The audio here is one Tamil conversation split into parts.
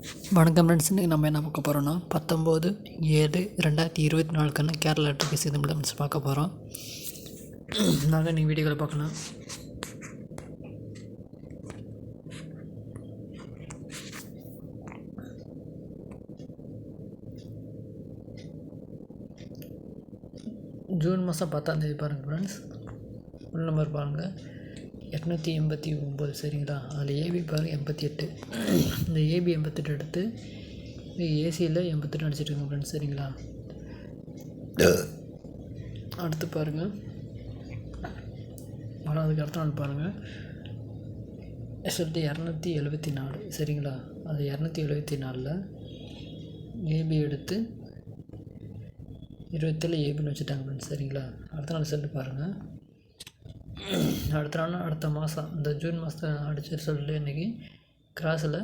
வணக்கம் ஃப்ரெண்ட்ஸ். இன்றைக்கி நம்ம என்ன பார்க்க போகிறோன்னா 19/7/2024 கேரளா ட்ரிப் சிதம்பரம் பார்க்க போகிறோம். நாங்கள் இன்றைக்கி வீடியோவில் பார்க்கலாம். ஜூன் மாதம் 10ஆம் தேதி பாருங்கள் ஃப்ரெண்ட்ஸ். ஃபுல் நம்பர் பாருங்கள் 889. சரிங்களா? அதில் ஏபி பாருங்கள் 88. இந்த ஏபி 88 எடுத்து ஏசியில் 88 அடிச்சிட்ருக்கோங்க ஃப்ரெண்ட்ஸ். சரிங்களா? அடுத்து பாருங்கள், அதுக்கு அடுத்த நாள் பாருங்கள் சொல்லிட்டு 274. சரிங்களா? அது 274 ஏபி எடுத்து 27 ஏபின்னு வச்சுட்டாங்க ஃப்ரெண்ட்ஸ். சரிங்களா? அடுத்த நாள் சொல்லிட்டு பாருங்கள், அடுத்த நாள் அடுத்த மாதம் இந்த ஜூன் மாதம் அடித்த ரிசல்ட்டில் இன்றைக்கி கிராஸில்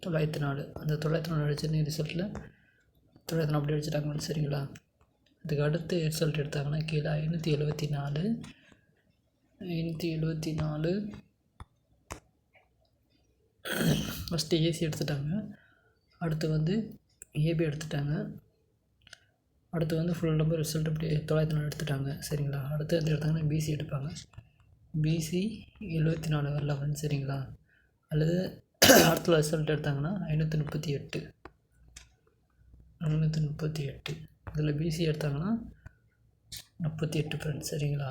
904. அந்த 904 அடிச்சு இன்றைக்கி ரிசல்ட்டில் 904 அப்படி அடிச்சிட்டாங்க. சரிங்களா? அதுக்கு அடுத்து ரிசல்ட் எடுத்தாங்கன்னா கீழே 574 ஃபஸ்ட்டு ஏசி எடுத்துட்டாங்க. அடுத்து வந்து ஏபி எடுத்துட்டாங்க. அடுத்து வந்து ஃபுல் நம்பர் ரிசல்ட் இப்படி 904 எடுத்துட்டாங்க. சரிங்களா? அடுத்து எது எடுத்தாங்கன்னா பிசி எடுப்பாங்க. பிசி 74 வரலாம் ஃப்ரெண்ட்ஸ். சரிங்களா? அல்லது அடுத்த ரிசல்ட் எடுத்தாங்கன்னா 538 இதில் பிசி எடுத்தாங்கன்னா 38 ஃப்ரெண்ட்ஸ். சரிங்களா?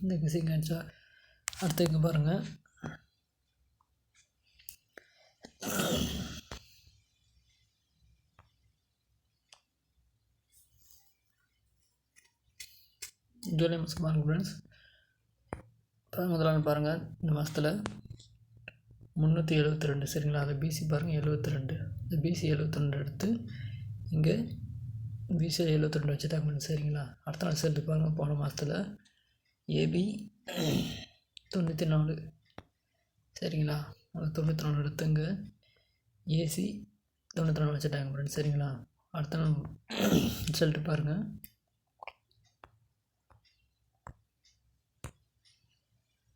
இந்த கிசிங் ஆச்சா. அடுத்து இங்கே பாருங்கள், ஜூலை மாதம் பாருங்கள் ஃப்ரெண்ட்ஸ். முதலாக பாருங்கள், இந்த மாதத்தில் 372. சரிங்களா? அது பிசி பாருங்கள் 72. இந்த பிசி 72 எடுத்து இங்கே பிசி 72 வச்சுட்டாங்க. சரிங்களா? அடுத்த நாள் சேர்த்து பாருங்கள், போன மாதத்தில் ஏபி 94. சரிங்களா? அது 94 எடுத்து இங்கே ஏசி 94 வச்சுட்டாங்க ஃப்ரெண்ட்ஸ். சரிங்களா? அடுத்த நாள் ரிசல்ட்டு பாருங்கள்,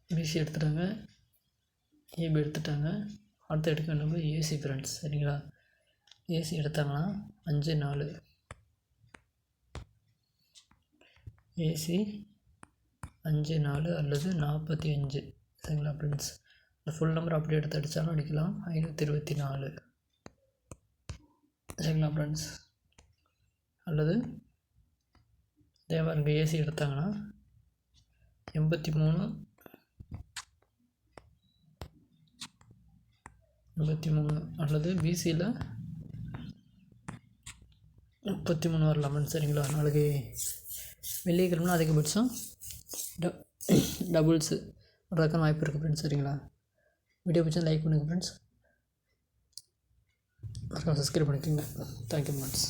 பிசி எடுத்துட்டாங்க, ஏபி எடுத்துட்டாங்க. அடுத்து எடுக்க வேண்டிய ஏசி ஃப்ரெண்ட்ஸ். சரிங்களா? ஏசி எடுத்தாங்கன்னா 54 ஏசி 54 அல்லது 45. சரிங்களா ஃப்ரெண்ட்ஸ்? ஃபுல் நம்பர் அப்படி எடுத்து அடித்தாலும் அடிக்கலாம். 524. சரிங்களா ஃப்ரெண்ட்ஸ்? அல்லது அதே மாதிரி ஏசி எடுத்தாங்கன்னா 83 அல்லது பிசியில் 33 வரலாம். சரிங்களா? நாளைக்கு வெள்ளிக்கிழமை அதிகபட்சம் டபுள்ஸு வரதுக்கான வாய்ப்பு இருக்குது ஃப்ரெண்ட்ஸ். சரிங்களா? வீடியோ பிடிச்சா லைக் பண்ணுங்கள் ஃப்ரெண்ட்ஸ். சப்ஸ்கிரைப் பண்ணிக்கோங்க. Thank you friends.